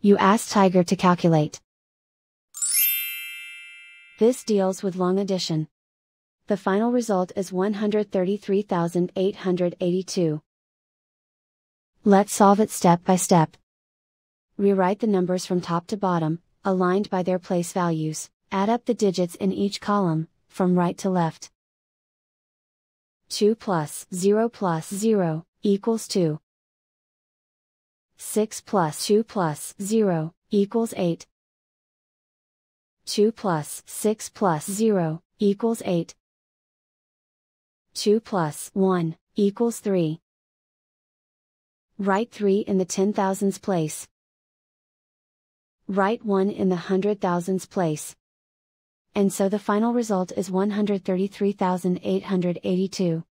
You ask Tiger to calculate. This deals with long addition. The final result is 133,882. Let's solve it step by step. Rewrite the numbers from top to bottom, aligned by their place values. Add up the digits in each column, from right to left. 2 plus 0 equals 2. 6 plus 2 plus 0 equals 8. 2 plus 6 plus 0 equals 8. 2 plus 1 equals 3. Write 3 in the 10,000s place. Write 1 in the 100,000s place. And so the final result is 133,882.